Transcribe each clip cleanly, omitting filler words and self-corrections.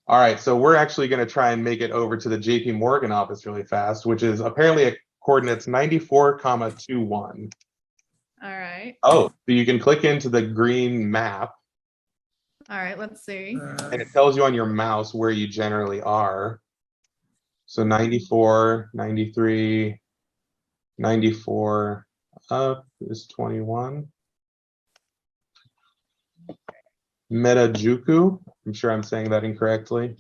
All right, so we're actually going to try and make it over to the JP Morgan office really fast, which is apparently at coordinates 94,21. All right. Oh, so you can click into the green map. All right, let's see. And it tells you on your mouse where you generally are. So 94, 93, 94 up is 21. Metajuku, I'm sure I'm saying that incorrectly.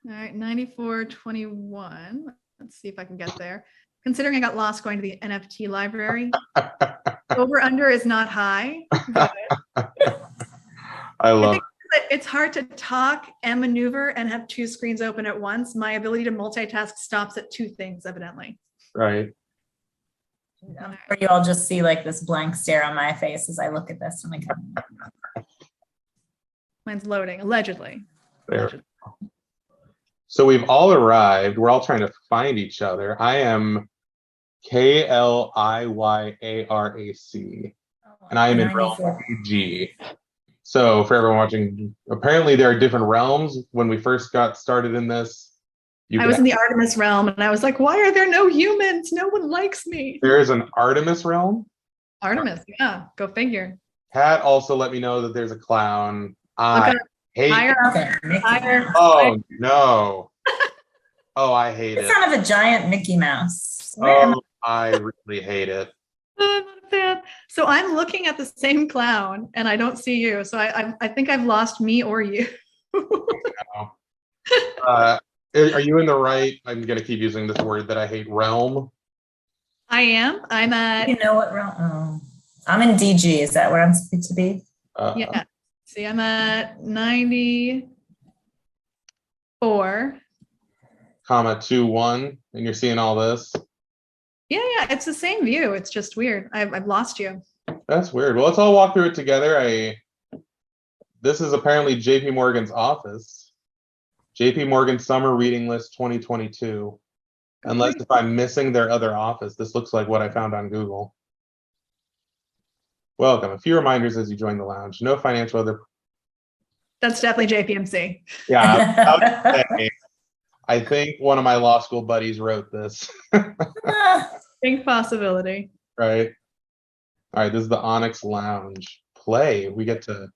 All right, 94.21. Let's see if I can get there. Considering I got lost going to the NFT library, over under is not high. I think it's hard to talk and maneuver and have two screens open at once. My ability to multitask stops at two things, evidently. Right. Or you all just see like this blank stare on my face as I look at this. And Mine's loading, allegedly. There. So we've all arrived. We're all trying to find each other. I am KLIYARAC, and I am in realm G. So for everyone watching, apparently there are different realms. When we first got started in this, I was in the Artemis realm, and I was like, why are there no humans? No one likes me. There is an Artemis realm? Artemis, yeah, go figure. Pat also let me know that there's a clown. I hate higher. Oh, no. Oh, I hate it. It's kind of a giant Mickey Mouse. Oh, I really hate it. I'm not a fan. So I'm looking at the same clown, and I don't see you. So I think I've lost me or you. Are you in the right? I'm going to keep using this word that I hate, realm. I am. I'm at. You know what realm? Oh, I'm in DG. Is that where I'm supposed to be? Yeah. See, I'm at 94. 21, and you're seeing all this. Yeah, it's the same view. It's just weird. I've lost you. That's weird. Well, let's all walk through it together. This is apparently JP Morgan's office. JP Morgan Summer Reading List 2022. Unless if I'm missing their other office, this looks like what I found on Google. Welcome. A few reminders as you join the lounge. No financial other. That's definitely JPMC. Yeah, I think one of my law school buddies wrote this. Big possibility. Right. All right. This is the Onyx Lounge. Play. We get to.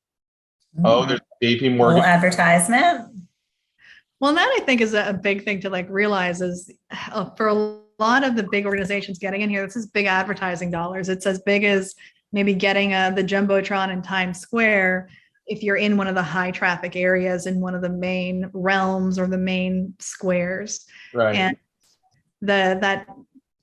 Oh, there's JP Morgan advertisement. Well, that I think is a big thing to like realize is for a lot of the big organizations getting in here, this is big advertising dollars. It's as big as maybe getting the Jumbotron in Times Square if you're in one of the high traffic areas in one of the main realms or the main squares. Right. And that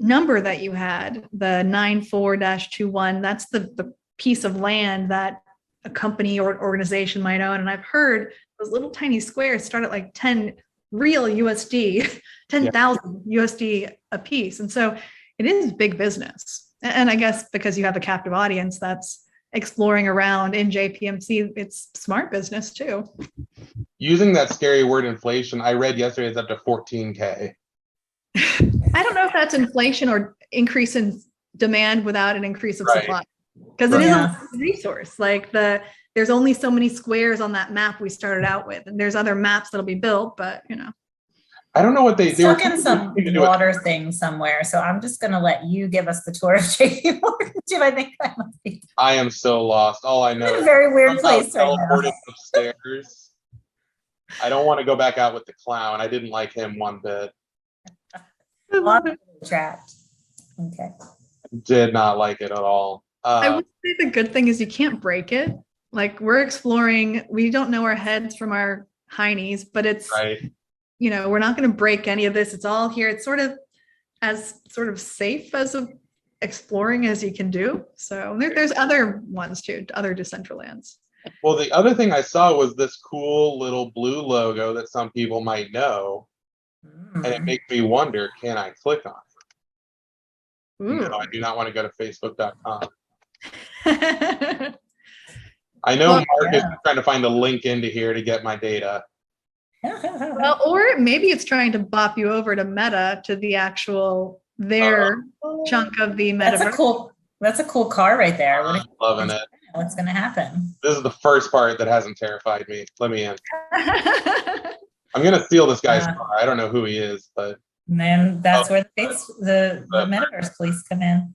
number that you had, the 94-21, that's the piece of land that a company or organization might own. And I've heard those little tiny squares start at like 10 real USD, 10,000 USD a piece. And so it is big business. And I guess because you have a captive audience that's exploring around in JPMC, it's smart business too. Using that scary word inflation, I read yesterday it's up to 14K. I don't know if that's inflation or increase in demand without an increase of supply. Because it is a resource. Like there's only so many squares on that map we started out with, and there's other maps that'll be built, but you know. I don't know what they do. Stuck in some water thing somewhere, so I'm just going to let you give us the tour of JP Morgan. I think that must be. I am so lost. All I know is a very weird place right now. Upstairs. I don't want to go back out with the clown. I didn't like him one bit. Trapped. Okay. Did not like it at all. I would say the good thing is you can't break it. Like we're exploring, we don't know our heads from our heinies, but it's, you know, we're not going to break any of this. It's all here. It's sort of safe as of exploring as you can do. So there's other ones too, other Decentralands. Well, the other thing I saw was this cool little blue logo that some people might know. And it makes me wonder, can I click on it? Ooh. No, I do not want to go to facebook.com. I know Mark is trying to find a link into here to get my data. Well, or maybe it's trying to bop you over to Meta, to the actual chunk of the metaverse. That's a cool car right there. I'm loving it. What's going to happen? This is the first part that hasn't terrified me. Let me in. I'm gonna steal this guy's Uh, car. I don't know who he is, but And then that's Oh. where the metaverse police come in.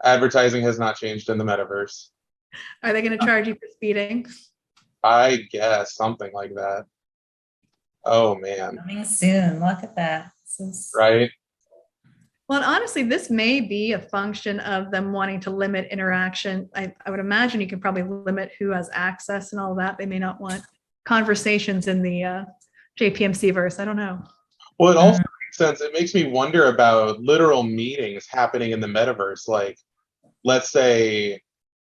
advertising has not changed in the metaverse. Are they going to charge you for speeding? I guess something like that. Oh man, Coming soon. Look at that. This is right? Well, honestly, this may be a function of them wanting to limit interaction. I would imagine you can probably limit who has access and all that. They may not want conversations in the JPMC verse. I don't know. Well, it also makes sense. It makes me wonder about literal meetings happening in the metaverse. Like, let's say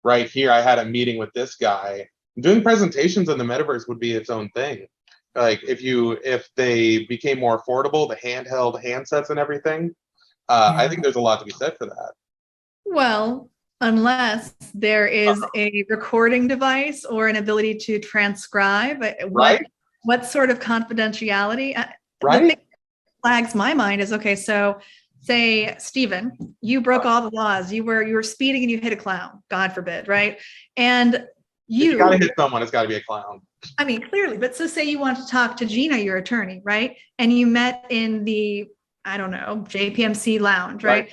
right here, I had a meeting with this guy. Doing presentations in the metaverse would be its own thing. Like if they became more affordable, the handheld handsets and everything, I think there's a lot to be said for that. Well, unless there is a recording device or an ability to transcribe, Right? what sort of confidentiality? The Right? thing that flags my mind is, okay, so say, Stephen, you broke all the laws. You were speeding and you hit a clown, God forbid, right? And If you gotta hit someone, it's gotta be a clown. I mean, clearly, but so say you want to talk to Gina, your attorney, right? And you met in the, I don't know, JPMC lounge, right?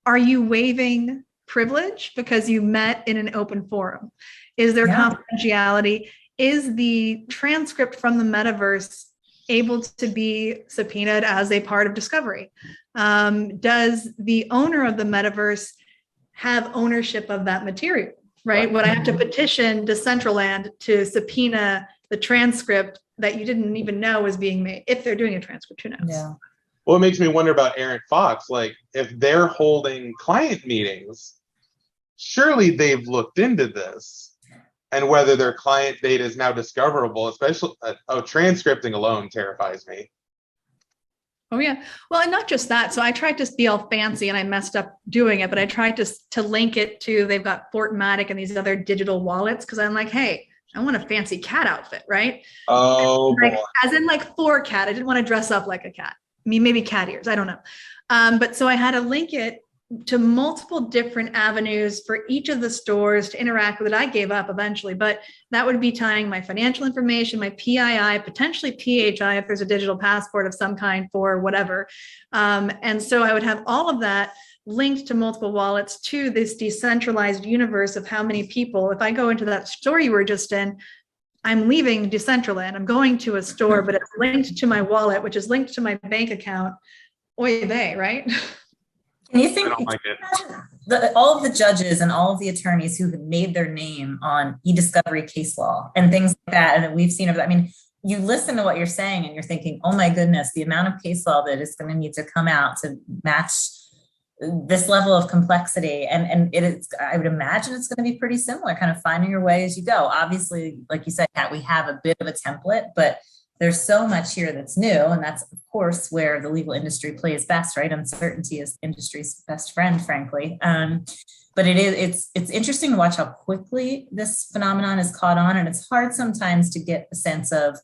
Are you waiving privilege because you met in an open forum? Is there confidentiality? Is the transcript from the metaverse able to be subpoenaed as a part of discovery? Does the owner of the metaverse have ownership of that material? Right? Would I have to petition Decentraland to subpoena the transcript that you didn't even know was being made? If they're doing a transcript, who knows? Yeah. Well, it makes me wonder about Aaron Fox. Like, if they're holding client meetings, surely they've looked into this and whether their client data is now discoverable, especially, transcripting alone terrifies me. Oh yeah. Well, and not just that. So I tried to be all fancy and I messed up doing it, but I tried to link it to, they've got Fortmatic and these other digital wallets. Cause I'm like, hey, I want a fancy cat outfit, right? Oh, like, boy. as in like for a cat. I didn't want to dress up like a cat. I mean, maybe cat ears. I don't know. But so I had to link it to multiple different avenues for each of the stores to interact with it. I gave up eventually, but that would be tying my financial information, my PII, potentially PHI if there's a digital passport of some kind for whatever. And so I would have all of that linked to multiple wallets to this decentralized universe of how many people, if I go into that store you were just in, I'm leaving Decentraland, I'm going to a store, but it's linked to my wallet, which is linked to my bank account. Oy vey, right? And you think I don't like it. all of the judges and all of the attorneys who have made their name on e-discovery case law and things like that, and that we've seen over that. I mean, you listen to what you're saying and you're thinking, oh my goodness, the amount of case law that is going to need to come out to match this level of complexity. And it is, I would imagine it's going to be pretty similar, kind of finding your way as you go. Obviously, like you said, Kat, we have a bit of a template, but there's so much here that's new. And that's, of course, where the legal industry plays best, right? Uncertainty is industry's best friend, frankly. But it's interesting to watch how quickly this phenomenon is caught on. And it's hard sometimes to get a sense of,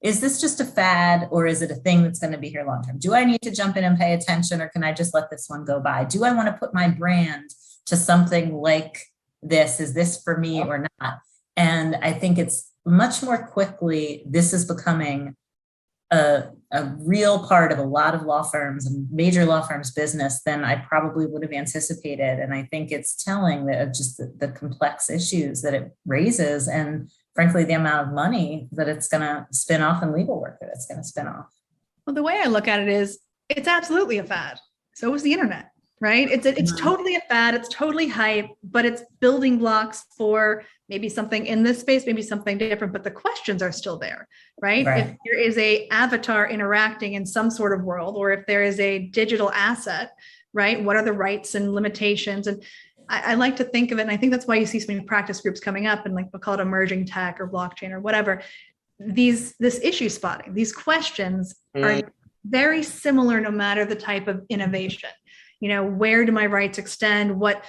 is this just a fad or is it a thing that's going to be here long term? Do I need to jump in and pay attention or can I just let this one go by? Do I want to put my brand to something like this? Is this for me or not? And I think it's much more quickly, this is becoming a real part of a lot of law firms and major law firms' business than I probably would have anticipated. And I think it's telling that just the complex issues that it raises and frankly, the amount of money that it's going to spin off and legal work that it's going to spin off. Well, the way I look at it is it's absolutely a fad. So is the internet, right? It's totally a fad. It's totally hype, but it's building blocks for maybe something in this space, maybe something different, but the questions are still there, right? If there is a avatar interacting in some sort of world, or if there is a digital asset, right? What are the rights and limitations? And I like to think of it, and I think that's why you see so many practice groups coming up, and like we'll call it emerging tech or blockchain or whatever. This issue spotting, these questions are very similar no matter the type of innovation. You know, where do my rights extend? What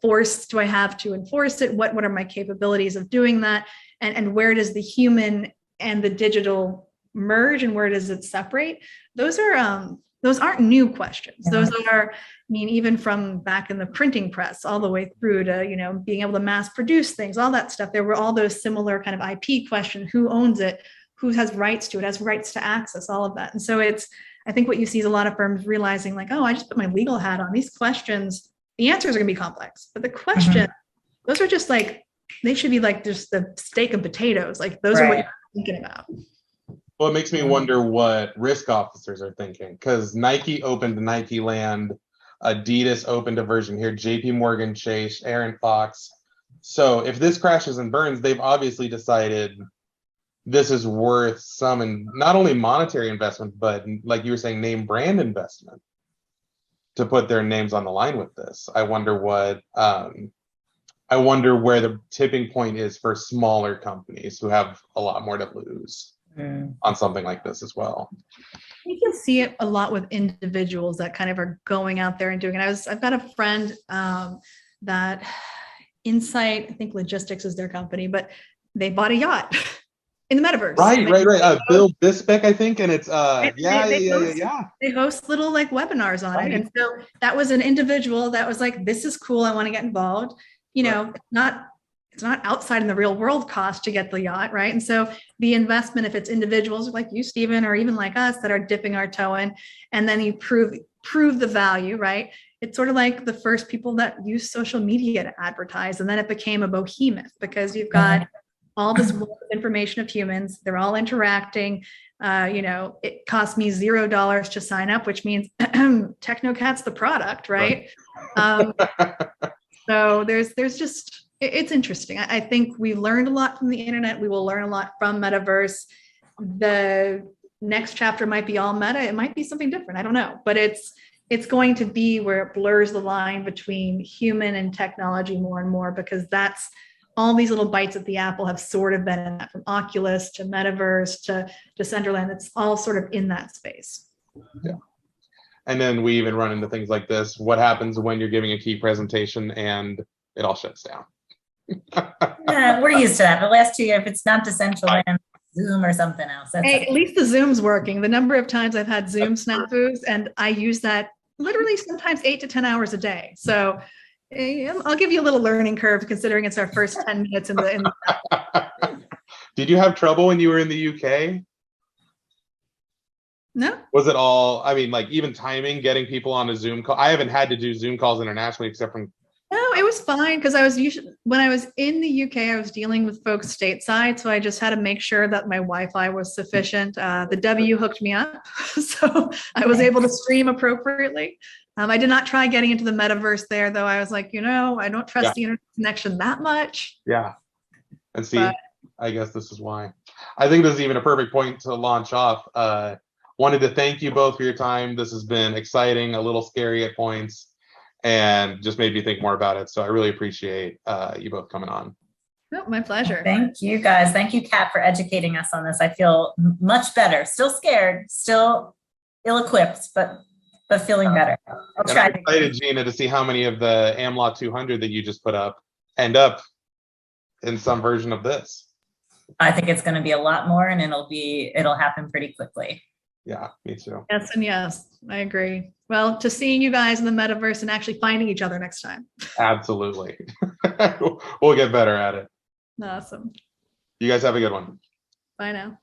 force do I have to enforce it? What are my capabilities of doing that? And where does the human and the digital merge, and where does it separate? Those aren't new questions. Those are, I mean, even from back in the printing press all the way through to, you know, being able to mass produce things, all that stuff. There were all those similar kind of IP questions. Who owns it? who has rights to it, has rights to access all of that. And so I think what you see is a lot of firms realizing like, oh, I just put my legal hat on. These questions, the answers are gonna be complex, but the question, those are just like, they should be like just the steak and potatoes. Like those are what you're thinking about. Well, it makes me wonder what risk officers are thinking, because Nike opened Nike Land, Adidas opened a version here, JP Morgan Chase, Aaron Fox. So if this crashes and burns, they've obviously decided this is worth some, and not only monetary investment, but like you were saying, name brand investment to put their names on the line with this. I wonder where the tipping point is for smaller companies who have a lot more to lose on something like this as well. You can see it a lot with individuals that kind of are going out there and doing it. I've got a friend that Insight, I think Logistics is their company, but they bought a yacht in the metaverse. Right. Bill Bispec, I think, and it's They host little like webinars on it, and so that was an individual that was like, "This is cool. I want to get involved." You know, it's not outside in the real world cost to get the yacht, right? And so the investment, if it's individuals like you, Stephen, or even like us that are dipping our toe in, and then you prove the value, right? It's sort of like the first people that use social media to advertise, and then it became a behemoth because you've got all this information of humans. They're all interacting. It cost me $0 to sign up, which means Technocat's the product, right? So there's just, it's interesting. I think we learned a lot from the internet. We will learn a lot from Metaverse. The next chapter might be all meta. It might be something different. I don't know, but it's going to be where it blurs the line between human and technology more and more, because that's all these little bites at the apple have sort of been in that, from Oculus to Metaverse to Decentraland. It's all sort of in that space. Yeah. And then we even run into things like this. What happens when you're giving a key presentation and it all shuts down? We're used to that. The last 2 years, if it's not Decentraland, Zoom or something else. Hey, at least the Zoom's working. The number of times I've had Zoom snafus, and I use that literally sometimes 8 to 10 hours a day. So I'll give you a little learning curve, considering it's our first 10 minutes in the Did you have trouble when you were in the UK? No. Was it all, I mean, like even timing, getting people on a Zoom call? I haven't had to do Zoom calls internationally except from. No, it was fine, because when I was in the UK, I was dealing with folks stateside. So I just had to make sure that my Wi-Fi was sufficient. The W hooked me up, so I was able to stream appropriately. I did not try getting into the metaverse there, though. I was like, I don't trust the internet connection that much. Yeah. And see, I guess this is why. I think this is even a perfect point to launch off. Wanted to thank you both for your time. This has been exciting, a little scary at points, and just made me think more about it. So I really appreciate you both coming on. Oh, my pleasure. Thank you, guys. Thank you, Kat, for educating us on this. I feel much better. Still scared, still ill-equipped, but feeling better. I'll try. I'm excited, Gina, to see how many of the AmLaw 200 that you just put up end up in some version of this. I think it's going to be a lot more, and it'll happen pretty quickly. Yeah, me too. Yes, and yes, I agree. Well, to seeing you guys in the metaverse and actually finding each other next time. Absolutely. We'll get better at it. Awesome. You guys have a good one. Bye now.